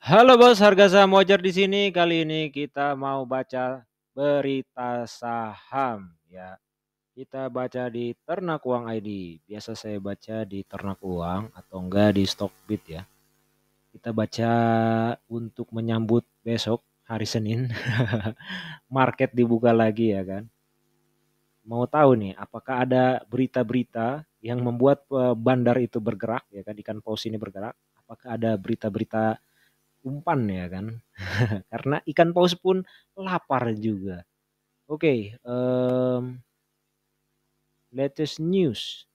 Halo bos, harga saham wajar di sini. Kali ini kita mau baca berita saham ya. Kita baca di Ternak Uang ID. Biasa saya baca di Ternak Uang atau enggak di Stockbit ya. Kita baca untuk menyambut besok hari Senin. Market dibuka lagi ya kan. Mau tahu nih apakah ada berita-berita yang membuat bandar itu bergerak ya kan, ikan paus ini bergerak. Apakah ada berita-berita umpan ya kan? Karena ikan paus pun lapar juga. Oke, latest news.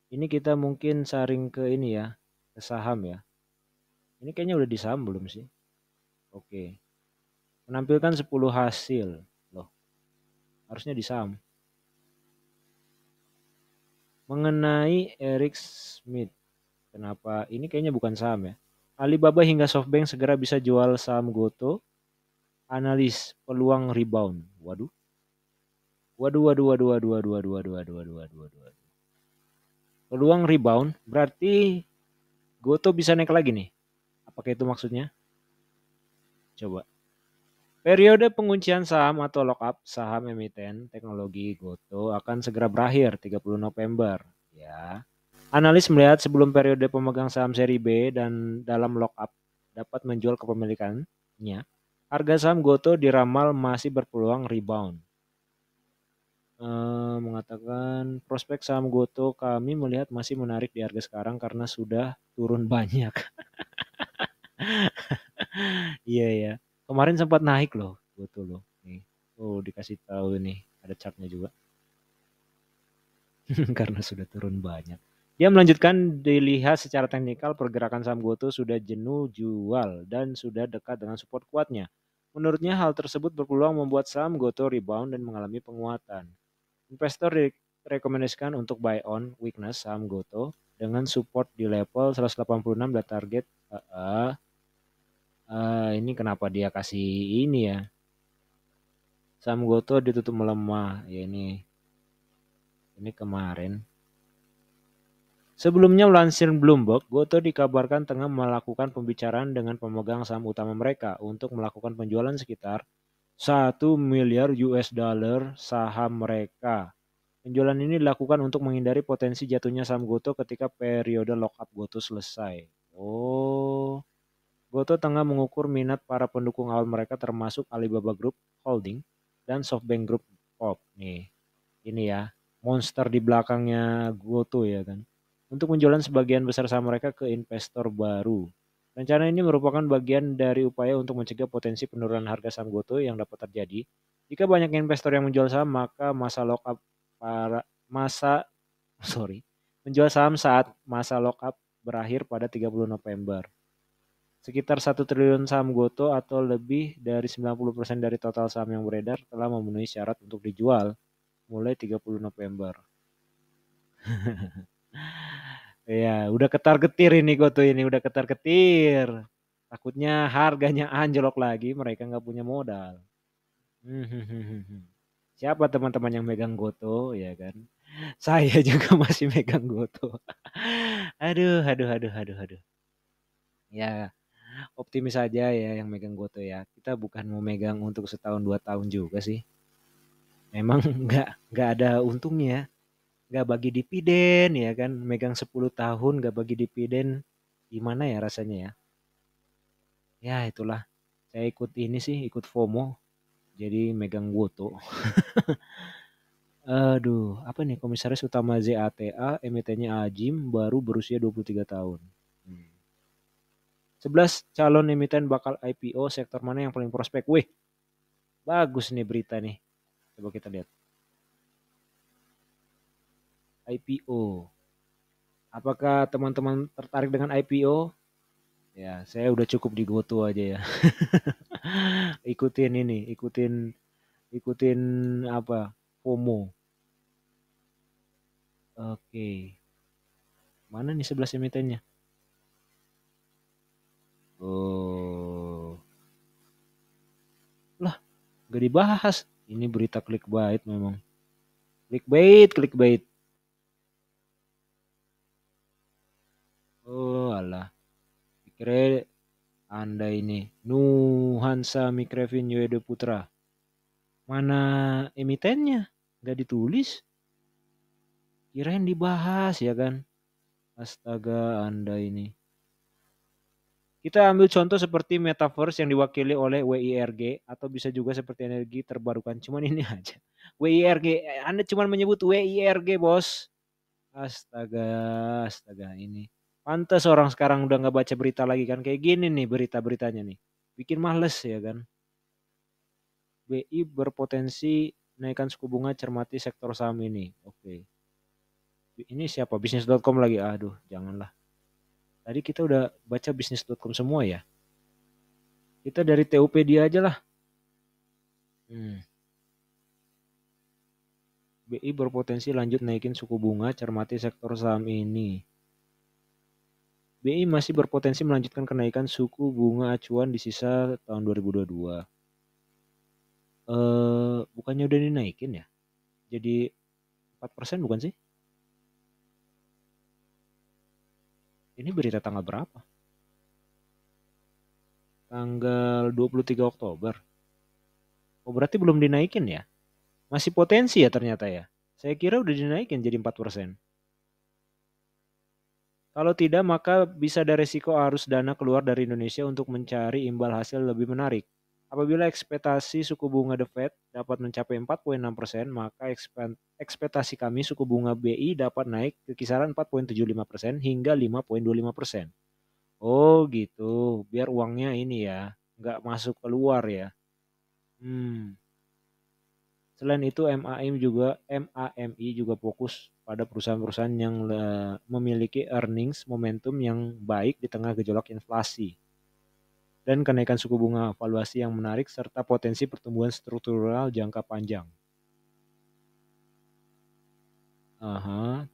Ini kita mungkin saring ke ini ya, ke saham ya. Ini kayaknya udah di saham belum sih? Oke. Menampilkan 10 hasil. Loh, harusnya di saham. Mengenai Eric Smith. Kenapa? Ini kayaknya bukan saham ya. Alibaba hingga SoftBank segera bisa jual saham Goto. Analis peluang rebound. Waduh. Waduh, waduh, waduh, waduh, waduh, waduh, waduh, waduh, waduh, waduh, waduh. Peluang rebound berarti Goto bisa naik lagi nih. Apakah itu maksudnya? Coba. Periode penguncian saham atau lockup saham emiten teknologi Goto akan segera berakhir 30 November. Ya. Analis melihat sebelum periode pemegang saham seri B dan dalam lockup dapat menjual kepemilikannya, harga saham Goto diramal masih berpeluang rebound. Mengatakan prospek saham Goto kami melihat masih menarik di harga sekarang karena sudah turun banyak. Iya ya. Kemarin sempat naik loh, betul loh. Nih. Oh, dikasih tahu nih, ada chartnya juga. Karena sudah turun banyak. Dia melanjutkan dilihat secara teknikal pergerakan saham Goto sudah jenuh jual dan sudah dekat dengan support kuatnya. Menurutnya hal tersebut berpeluang membuat saham Goto rebound dan mengalami penguatan. Investor direkomendasikan untuk buy on weakness saham Goto dengan support di level 186 dan target ini kenapa dia kasih ini ya? Saham Goto ditutup melemah. Ya ini kemarin. Sebelumnya melansir Bloomberg, Goto dikabarkan tengah melakukan pembicaraan dengan pemegang saham utama mereka untuk melakukan penjualan sekitar 1 miliar US dollar saham mereka. Penjualan ini dilakukan untuk menghindari potensi jatuhnya saham Goto ketika periode lockup Goto selesai. Oh, Goto tengah mengukur minat para pendukung awal mereka termasuk Alibaba Group Holding dan SoftBank Group Corp. Nih, ini ya, monster di belakangnya Goto ya kan. Untuk penjualan sebagian besar saham mereka ke investor baru. Rencana ini merupakan bagian dari upaya untuk mencegah potensi penurunan harga saham Goto yang dapat terjadi. Jika banyak investor yang menjual saham, maka masa lockup para masa sorry menjual saham saat masa lockup berakhir pada 30 November. Sekitar 1 triliun saham Goto atau lebih dari 90% dari total saham yang beredar telah memenuhi syarat untuk dijual mulai 30 November. Ya, udah ketar-ketir ini Goto ini, udah ketar-ketir. Takutnya harganya anjlok lagi, mereka nggak punya modal. Siapa teman-teman yang megang Goto, ya kan? Saya juga masih megang Goto. Aduh, aduh, aduh, aduh, aduh. Ya, optimis aja ya yang megang Goto ya. Kita bukan mau megang untuk setahun 2 tahun juga sih. Memang nggak ada untungnya, nggak bagi dividen ya kan. Megang 10 tahun nggak bagi dividen, gimana ya rasanya ya? Ya itulah. Saya ikut ini sih, ikut FOMO. Jadi megang Goto. Aduh, apa nih komisaris utama ZATA, emitennya Ajim, baru berusia 23 tahun. Hmm. 11 calon emiten bakal IPO, sektor mana yang paling prospek? Wih, bagus nih berita nih. Coba kita lihat. IPO. Apakah teman-teman tertarik dengan IPO? Ya, saya udah cukup di GoTo aja ya. Ikutin ini, ikutin apa? FOMO. Oke. Mana nih 11 emitennya? Oh. Lah, gak dibahas. Ini berita clickbait memang. Clickbait, clickbait. Oh, alah. Dikira Anda ini. Nuhansa Mikrevin Yoedo Putra. Mana emitennya? Nggak ditulis. Kirain dibahas ya kan. Astaga Anda ini. Kita ambil contoh seperti metaverse yang diwakili oleh WIRG atau bisa juga seperti energi terbarukan. Cuman ini aja. WIRG, Anda cuma menyebut WIRG, Bos. Astaga, astaga ini. Pantas orang sekarang udah nggak baca berita lagi kan. Kayak gini nih berita-beritanya nih. Bikin males ya kan. BI berpotensi naikkan suku bunga cermati sektor saham ini. Oke. Ini siapa? Bisnis.com lagi. Aduh, janganlah. Tadi kita udah baca bisnis.com semua ya. Kita dari Topedia aja lah. BI berpotensi lanjut naikin suku bunga cermati sektor saham ini. BI masih berpotensi melanjutkan kenaikan suku bunga acuan di sisa tahun 2022. Bukannya udah dinaikin ya? Jadi 4% bukan sih? Ini berita tanggal berapa? Tanggal 23 Oktober. Oh berarti belum dinaikin ya? Masih potensi ya ternyata ya? Saya kira udah dinaikin jadi 4%. Kalau tidak maka bisa ada resiko arus dana keluar dari Indonesia untuk mencari imbal hasil lebih menarik. Apabila ekspektasi suku bunga The Fed dapat mencapai 4,6%, maka ekspektasi kami suku bunga BI dapat naik ke kisaran 4,75% hingga 5,25%. Oh gitu, biar uangnya ini ya, nggak masuk keluar ya. Selain itu MAMI juga fokus pada perusahaan-perusahaan yang memiliki earnings momentum yang baik di tengah gejolak inflasi dan kenaikan suku bunga valuasi yang menarik serta potensi pertumbuhan struktural jangka panjang.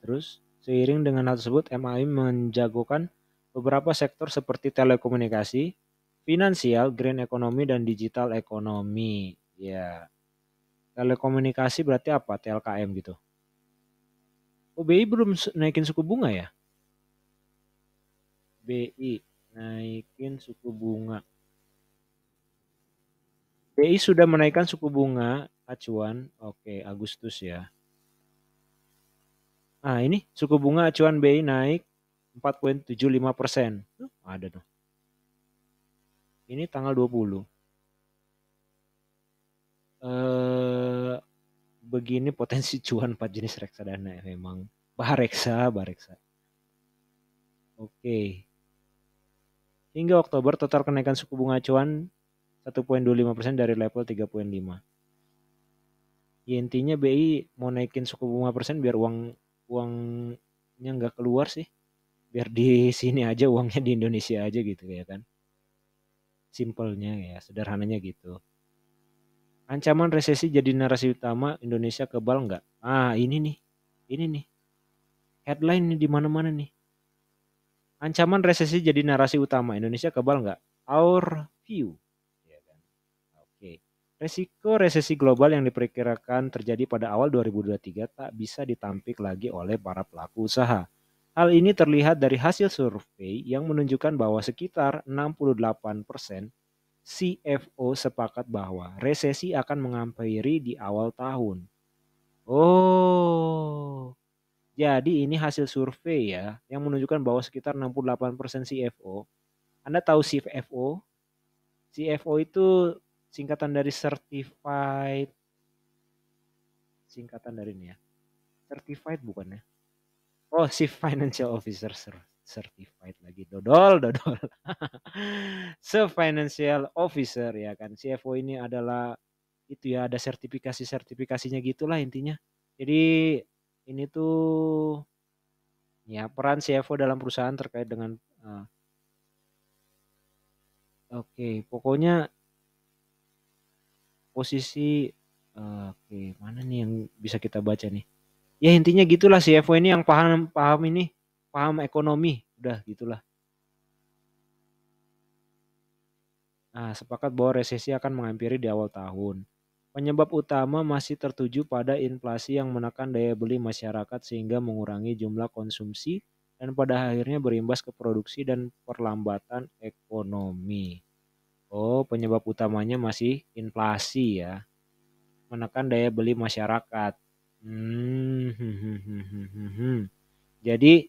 Terus seiring dengan hal tersebut MAI menjagokan beberapa sektor seperti telekomunikasi, finansial, green economy dan digital economy. Ya, telekomunikasi berarti apa? TLKM gitu. Oh, BI belum naikin suku bunga ya? BI naikin suku bunga. BI sudah menaikkan suku bunga acuan. Oke, Agustus ya. Nah, ini suku bunga acuan BI naik 4,75%. Ada tuh. Ini tanggal 20. Begini potensi cuan 4 jenis reksadana ya memang. Bareksa. Oke. Hingga Oktober total kenaikan suku bunga acuan 1,25% dari level 3,5. Ya intinya BI mau naikin suku bunga persen biar uangnya nggak keluar sih. Biar di sini aja uangnya di Indonesia aja gitu ya kan. Simpelnya ya, sederhananya gitu. Ancaman resesi jadi narasi utama Indonesia kebal nggak? Ini nih. Ini nih. Headline nih di mana-mana nih. Ancaman resesi jadi narasi utama Indonesia kebal nggak? Our view. Ya kan? Oke. Resiko resesi global yang diperkirakan terjadi pada awal 2023 tak bisa ditampik lagi oleh para pelaku usaha. Hal ini terlihat dari hasil survei yang menunjukkan bahwa sekitar 68% CFO sepakat bahwa resesi akan menghampiri di awal tahun. Oh, jadi ini hasil survei ya yang menunjukkan bahwa sekitar 68% CFO. Anda tahu CFO? CFO itu singkatan dari singkatan dari ini ya. Certified bukan ya? Oh, Chief Financial Officer certified lagi. Dodol. Financial Officer ya kan. CFO ini adalah itu ya ada sertifikasinya gitulah intinya. Jadi ini tuh ya peran CFO dalam perusahaan terkait dengan pokoknya posisi mana nih yang bisa kita baca nih? Ya intinya gitulah CFO ini yang paham ekonomi, udah gitulah. Nah, sepakat bahwa resesi akan menghampiri di awal tahun. Penyebab utama masih tertuju pada inflasi yang menekan daya beli masyarakat sehingga mengurangi jumlah konsumsi dan pada akhirnya berimbas ke produksi dan perlambatan ekonomi. penyebab utamanya masih inflasi ya, menekan daya beli masyarakat. Jadi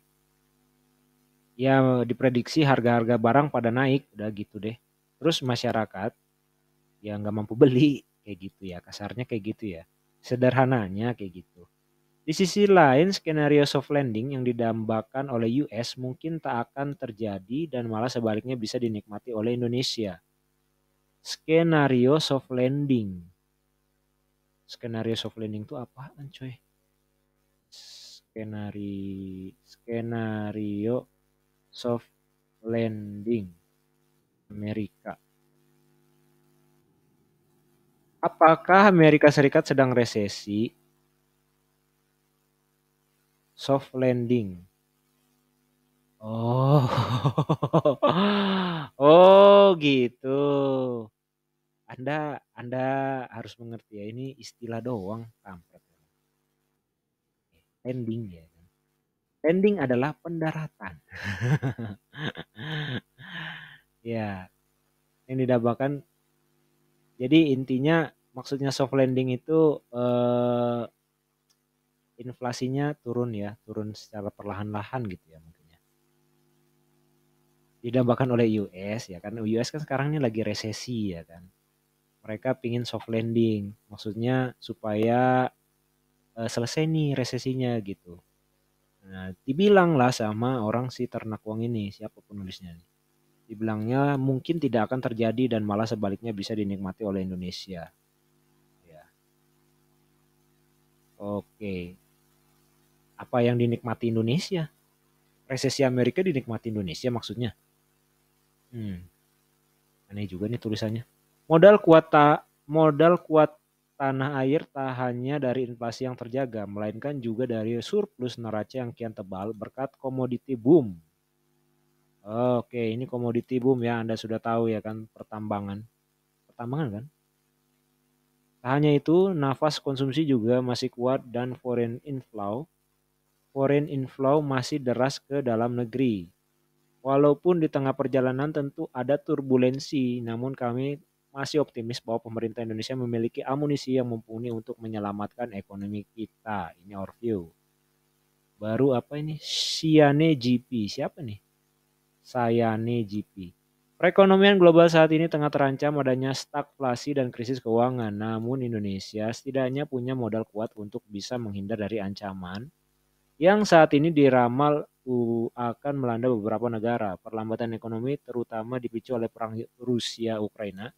ya diprediksi harga-harga barang pada naik, udah gitu deh. Terus masyarakat ya nggak mampu beli, kayak gitu ya, kasarnya kayak gitu ya. Sederhananya kayak gitu. Di sisi lain, skenario soft landing yang didambakan oleh US mungkin tak akan terjadi dan malah sebaliknya bisa dinikmati oleh Indonesia. Skenario soft landing. Skenario soft landing itu apaan, coy? Skenario soft landing Amerika. Apakah Amerika Serikat sedang resesi? Soft landing. Oh, oh gitu. Anda harus mengerti ya, ini istilah doang, kampret. Landing ya. Landing adalah pendaratan. Ya, yang didambakan. Jadi intinya maksudnya soft landing itu inflasinya turun ya, turun secara perlahan-lahan gitu ya mungkin ya. Didambakan oleh US ya kan, US kan sekarang ini lagi resesi ya kan. Mereka pingin soft landing, maksudnya supaya selesai nih resesinya gitu. Nah, dibilang lah sama orang si ternak uang ini, siapa penulisnya nih. Dibilangnya mungkin tidak akan terjadi dan malah sebaliknya bisa dinikmati oleh Indonesia. Ya. Oke. Apa yang dinikmati Indonesia? Resesi Amerika dinikmati Indonesia maksudnya. Aneh juga nih tulisannya. Modal kuat tanah air tak hanya dari inflasi yang terjaga, melainkan juga dari surplus neraca yang kian tebal berkat komoditi boom. Oke, ini komoditi boom ya, Anda sudah tahu ya kan, pertambangan. Pertambangan kan? Tak hanya itu, nafas konsumsi juga masih kuat dan foreign inflow masih deras ke dalam negeri. Walaupun di tengah perjalanan tentu ada turbulensi, namun kami masih optimis bahwa pemerintah Indonesia memiliki amunisi yang mumpuni untuk menyelamatkan ekonomi kita. Ini our view. Baru apa ini? Siane GP. Siapa nih? Sayane GP. Perekonomian global saat ini tengah terancam adanya stagflasi dan krisis keuangan. Namun Indonesia setidaknya punya modal kuat untuk bisa menghindar dari ancaman yang saat ini diramal akan melanda beberapa negara. Perlambatan ekonomi terutama dipicu oleh perang Rusia-Ukraina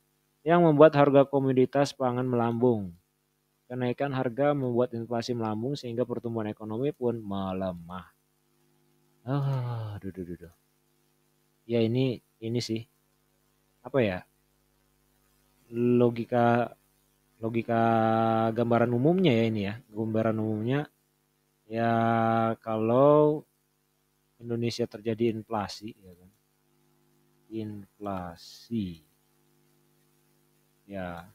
yang membuat harga komoditas pangan melambung. Kenaikan harga membuat inflasi melambung sehingga pertumbuhan ekonomi pun melemah. Duh, duh, duh, duh. Ya ini sih apa ya, logika logika gambaran umumnya ya ini ya, gambaran umumnya ya kalau Indonesia terjadi inflasi ya kan, inflasi ya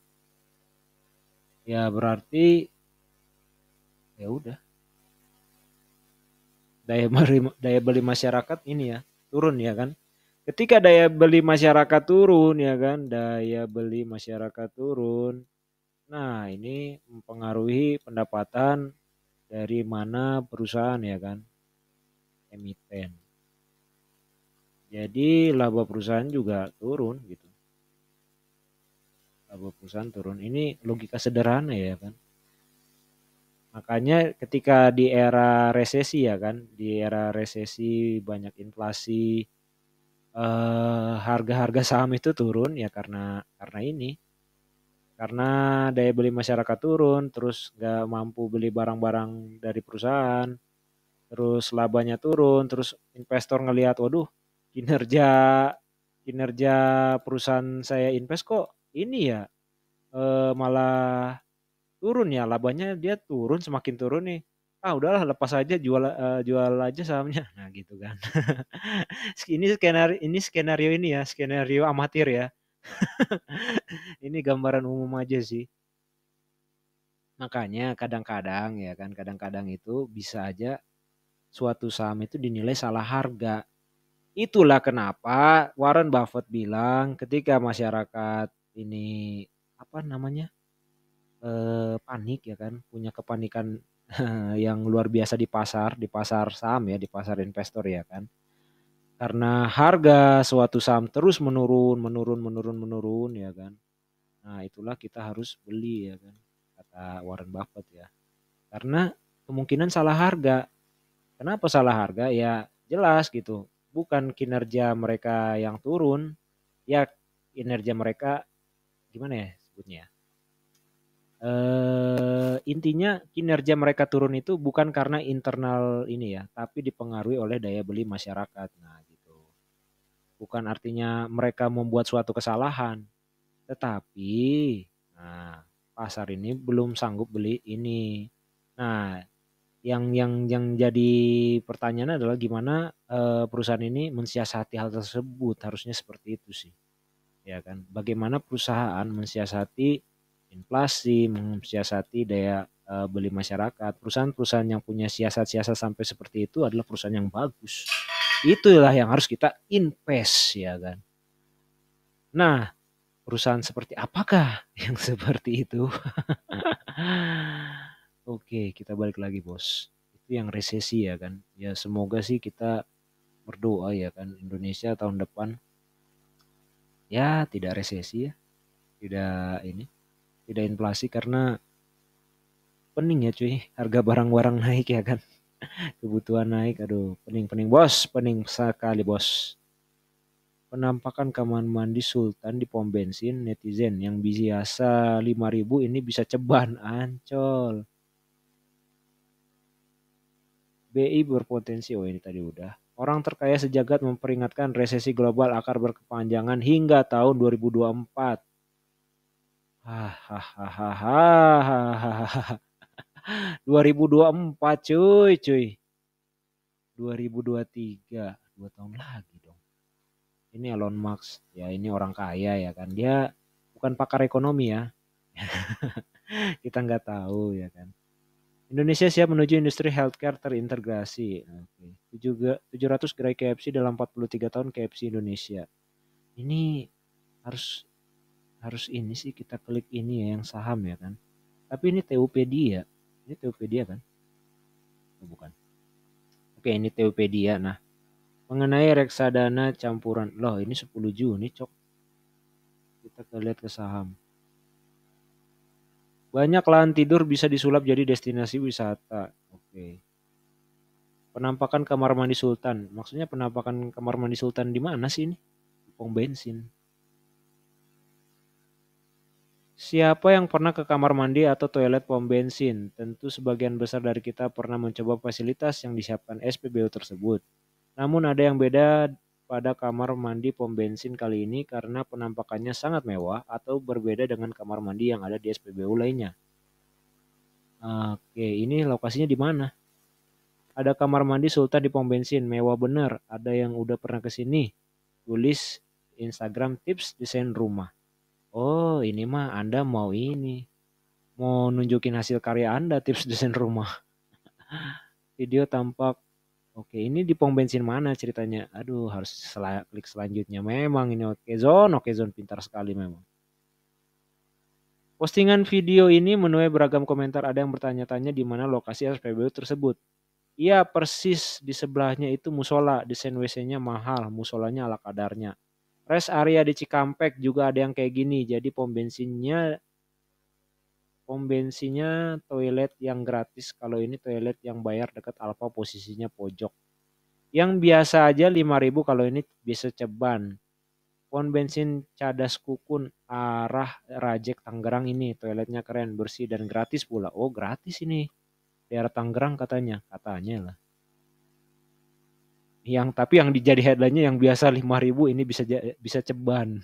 berarti ya udah daya beli masyarakat ini ya turun ya kan. Ketika daya beli masyarakat turun ya kan, daya beli masyarakat turun. Nah, ini mempengaruhi pendapatan dari mana perusahaan ya kan, emiten. Jadi laba perusahaan juga turun gitu. Laba perusahaan turun. Ini logika sederhana ya kan. Makanya ketika di era resesi ya kan, di era resesi banyak inflasi, harga-harga saham itu turun ya karena ini. Karena daya beli masyarakat turun, terus nggak mampu beli barang-barang dari perusahaan, terus labanya turun, terus investor ngelihat, waduh, kinerja kinerja perusahaan saya invest kok ini ya malah turun ya, labanya dia turun, semakin turun nih. Ah udahlah lepas aja, jual aja sahamnya. Nah gitu kan. Ini skenario ini ya, skenario amatir ya. Ini gambaran umum aja sih. Makanya kadang-kadang ya kan, kadang-kadang itu bisa aja suatu saham itu dinilai salah harga. Itulah kenapa Warren Buffett bilang ketika masyarakat ini apa namanya panik ya kan, punya kepanikan yang luar biasa di pasar saham ya, di pasar investor ya kan. Karena harga suatu saham terus menurun ya kan. Nah, itulah kita harus beli ya kan, kata Warren Buffett ya. Karena kemungkinan salah harga. Kenapa salah harga? Ya jelas gitu. Bukan kinerja mereka yang turun, ya kinerja mereka gimana ya sebutnya? Intinya kinerja mereka turun itu bukan karena internal ini ya, tapi dipengaruhi oleh daya beli masyarakat. Nah, gitu. Bukan artinya mereka membuat suatu kesalahan, tetapi nah, pasar ini belum sanggup beli ini. Nah, yang jadi pertanyaan adalah gimana perusahaan ini mensiasati hal tersebut, harusnya seperti itu sih. Ya kan? Bagaimana perusahaan mensiasati inflasi, mensiasati daya beli masyarakat. Perusahaan-perusahaan yang punya siasat-siasat sampai seperti itu adalah perusahaan yang bagus. Itulah yang harus kita invest ya kan. Nah, perusahaan seperti apakah yang seperti itu? Oke, kita balik lagi bos. Itu yang resesi ya kan. Ya semoga sih kita berdoa ya kan Indonesia tahun depan ya tidak resesi ya, tidak ini, tidak inflasi karena pening ya cuy, harga barang-barang naik ya kan, kebutuhan naik, aduh pening-pening bos, pening sekali bos. Penampakan kamar mandi Sultan di pom bensin netizen yang biasa 5.000 ini bisa ceban Ancol. BI berpotensi, oh ini tadi udah. Orang terkaya sejagat memperingatkan resesi global akan berkepanjangan hingga tahun 2024. Hahaha. 2024 cuy. 2023, 2 tahun lagi dong. Ini Elon Musk, ya ini orang kaya ya kan. Dia bukan pakar ekonomi ya. Kita nggak tahu ya kan. Indonesia siap menuju industri healthcare terintegrasi. Oke. 700 gerai KFC dalam 43 tahun KFC Indonesia. Ini harus harus ini sih kita klik ini ya yang saham ya kan. Tapi ini Tokopedia. Ini Tokopedia kan? Oh, bukan. Oke, ini Tokopedia. Nah, mengenai reksadana campuran. Loh, ini 10 Juni, Cok. Kita lihat ke saham. Banyak lahan tidur bisa disulap jadi destinasi wisata. Oke. Penampakan kamar mandi Sultan. Maksudnya penampakan kamar mandi Sultan di mana sih ini? Pom bensin. Siapa yang pernah ke kamar mandi atau toilet pom bensin? Tentu sebagian besar dari kita pernah mencoba fasilitas yang disiapkan SPBU tersebut. Namun ada yang beda pada kamar mandi pom bensin kali ini karena penampakannya sangat mewah atau berbeda dengan kamar mandi yang ada di SPBU lainnya. Oke, ini lokasinya di mana? Ada kamar mandi Sultan di pom bensin, mewah bener. Ada yang udah pernah ke sini. Tulis Instagram tips desain rumah. Oh, ini mah Anda mau ini. Mau nunjukin hasil karya Anda tips desain rumah. Video tampak. Oke, ini di pom bensin mana ceritanya? Aduh, harus klik selanjutnya. Memang ini oke zone pintar sekali memang. Postingan video ini menuai beragam komentar. Ada yang bertanya-tanya di mana lokasi SPBU tersebut. Iya, persis di sebelahnya itu musola. Desain WC-nya mahal, musolanya ala kadarnya. Rest area di Cikampek juga ada yang kayak gini. Jadi pom bensinnya toilet yang gratis. Kalau ini toilet yang bayar dekat Alfa posisinya pojok. Yang biasa aja 5.000, kalau ini bisa ceban. Pom bensin Cadas Kukun arah Rajek Tangerang ini toiletnya keren, bersih dan gratis pula. Oh, gratis ini. Daerah Tangerang katanya lah. Tapi yang dijadi headline-nya yang biasa 5.000 ini bisa ceban.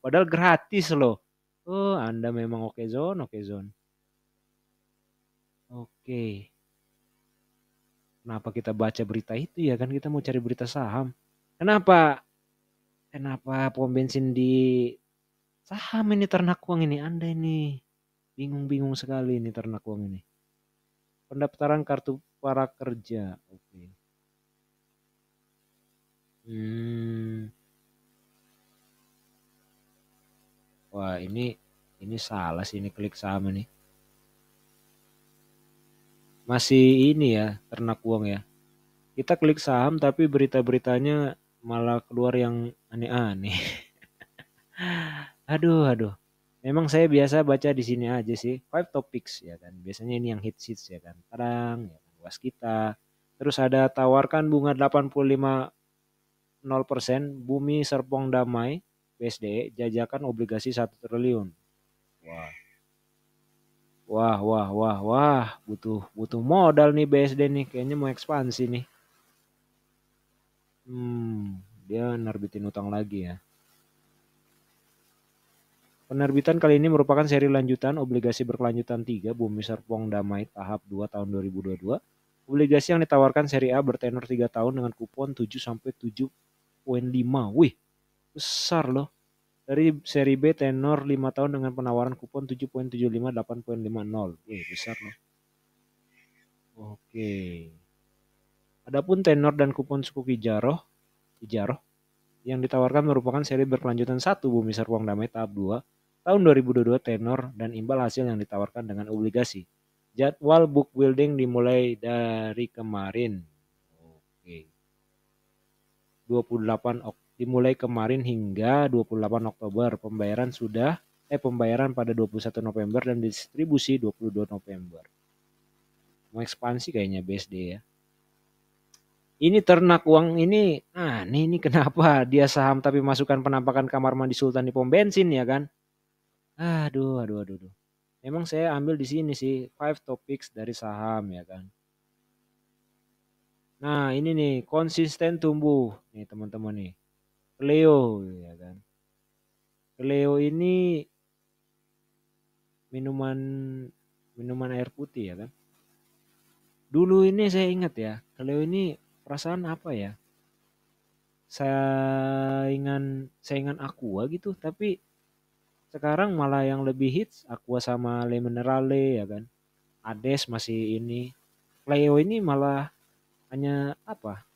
Padahal gratis loh. Oh, Anda memang oke zone, oke zone. Oke. Kenapa kita baca berita itu ya kan, kita mau cari berita saham. Kenapa kenapa pom bensin di saham ini ternak uang ini, Anda ini bingung-bingung sekali ini ternak uang ini. Pendaftaran kartu prakerja. Oke. Hmm. Wah, ini salah sih, ini klik saham ini. Masih ini ya, ternak uang ya. Kita klik saham tapi berita-beritanya malah keluar yang aneh-aneh. Aduh. Memang saya biasa baca di sini aja sih. Five topics ya kan. Biasanya ini yang hits ya kan. Kadang ya kan. Waskita. Terus ada tawarkan bunga 85,0%, Bumi Serpong Damai, BSDE, jajakan obligasi 1 triliun. Wah, wah. Butuh modal nih BSD nih. Kayaknya mau ekspansi nih. Dia nerbitin utang lagi ya. Penerbitan kali ini merupakan seri lanjutan obligasi berkelanjutan 3 Bumi Serpong Damai tahap 2 tahun 2022. Obligasi yang ditawarkan seri A bertenor 3 tahun dengan kupon 7 sampai 7,5. Wih, besar loh. Dari seri B tenor 5 tahun dengan penawaran kupon 7,75 8,50. Wih, besar loh. Oke. Adapun tenor dan kupon suku Ijaroh yang ditawarkan merupakan seri berkelanjutan 1 Bumi Serpong Damai tahap 2 tahun 2022 tenor dan imbal hasil yang ditawarkan dengan obligasi. Jadwal book building dimulai dari kemarin. Oke. 28 dimulai kemarin hingga 28 Oktober. Pembayaran pada 21 November dan distribusi 22 November. Mau ekspansi kayaknya BSD ya. Ini ternak uang ini, ini kenapa dia saham tapi masukkan penampakan kamar mandi Sultan di pom bensin ya kan? Aduh. Memang saya ambil di sini sih, five topics dari saham ya kan. Nah ini nih, konsisten tumbuh. Nih teman-teman nih. Cleo ya kan. Cleo ini minuman air putih ya kan. Dulu ini saya ingat ya, Cleo ini perasaan apa ya? Saingan Aqua gitu, tapi sekarang malah yang lebih hits Aqua sama Le Minerale ya kan. Ades masih ini. Cleo ini malah hanya apa?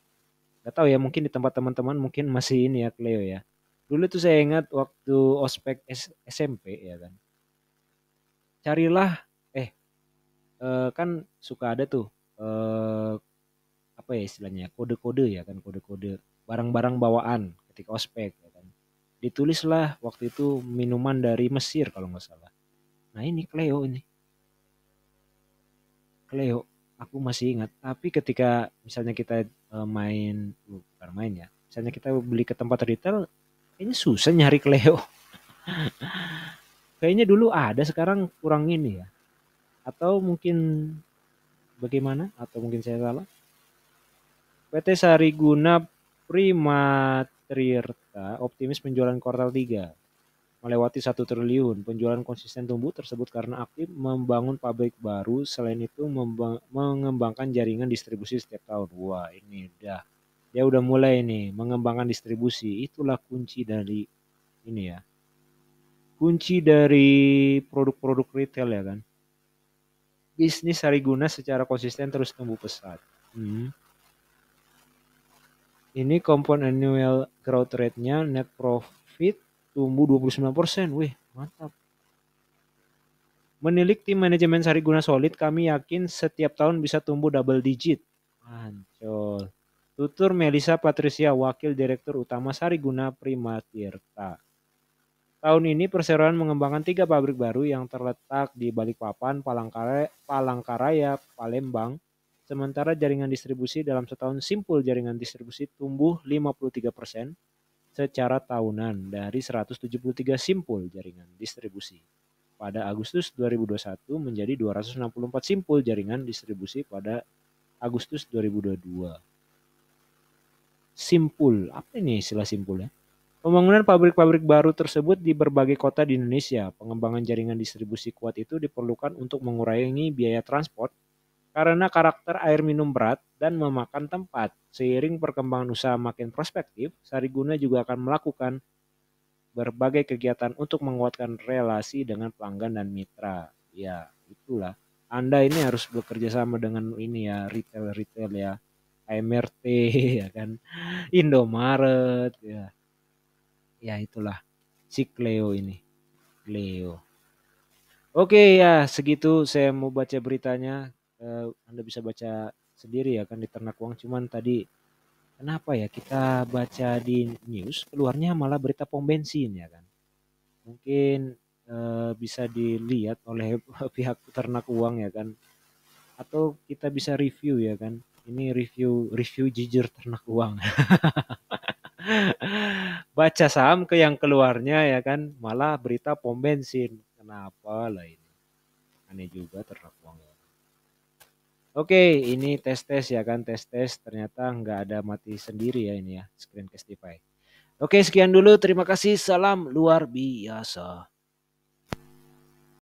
Gak tahu ya, mungkin di tempat teman-teman mungkin masih ini ya Cleo ya. Dulu tuh saya ingat waktu ospek SMP ya kan. Carilah kan suka ada tuh apa ya istilahnya, kode-kode ya kan, kode-kode barang-barang bawaan ketika ospek ya kan. Ditulislah waktu itu minuman dari Mesir kalau nggak salah. Nah ini Cleo ini. Cleo, aku masih ingat. Tapi ketika misalnya kita bukan main ya. Misalnya kita beli ke tempat retail, ini susah nyari Cleo. Kayaknya dulu ada, sekarang kurang ini ya. Atau mungkin bagaimana? Atau mungkin saya salah? PT Sariguna Primatirta optimis penjualan kuartal 3 melewati 1 triliun. Penjualan konsisten tumbuh tersebut karena aktif membangun pabrik baru. Selain itu mengembangkan jaringan distribusi setiap tahun. Wah ini dia udah mulai nih mengembangkan distribusi. Itulah kunci dari ini ya. Kunci dari produk-produk retail ya kan. Bisnis Sariguna secara konsisten terus tumbuh pesat. Ini compound annual growth rate-nya net profit tumbuh 29%. Wih, mantap. Menilik tim manajemen Sariguna solid, kami yakin setiap tahun bisa tumbuh double digit. Ancol. Tutur Melisa Patricia, Wakil Direktur Utama Sariguna Primatirta. Tahun ini perseroan mengembangkan 3 pabrik baru yang terletak di Balikpapan, Palangkaraya, Palembang. Sementara jaringan distribusi dalam setahun simpul jaringan distribusi tumbuh 53% secara tahunan dari 173 simpul jaringan distribusi pada Agustus 2021 menjadi 264 simpul jaringan distribusi pada Agustus 2022. Simpul, apa ini istilah simpul ya? Pembangunan pabrik-pabrik baru tersebut di berbagai kota di Indonesia. Pengembangan jaringan distribusi kuat itu diperlukan untuk mengurangi biaya transport karena karakter air minum berat dan memakan tempat. Seiring perkembangan usaha makin prospektif, Sariguna juga akan melakukan berbagai kegiatan untuk menguatkan relasi dengan pelanggan dan mitra. Ya, itulah. Anda ini harus bekerja sama dengan ini ya, retail-retail ya. MRT ya kan, Indomaret ya. Ya itulah si Cleo ini. Leo. Oke ya, segitu saya mau baca beritanya. Anda bisa baca sendiri ya kan di Ternak Uang. Cuman tadi kenapa ya kita baca di news keluarnya malah berita pom bensin ya kan. Mungkin bisa dilihat oleh pihak Ternak Uang ya kan. Atau kita bisa review ya kan. Ini review review jujur Ternak Uang. Baca saham ke yang keluarnya ya kan, malah berita pom bensin. Kenapa lah ini? Aneh juga Ternak Uang. Oke, ini tes-tes ya kan, tes-tes. Ternyata nggak ada mati sendiri ya ini ya, Screencastify. Oke, sekian dulu. Terima kasih. Salam luar biasa.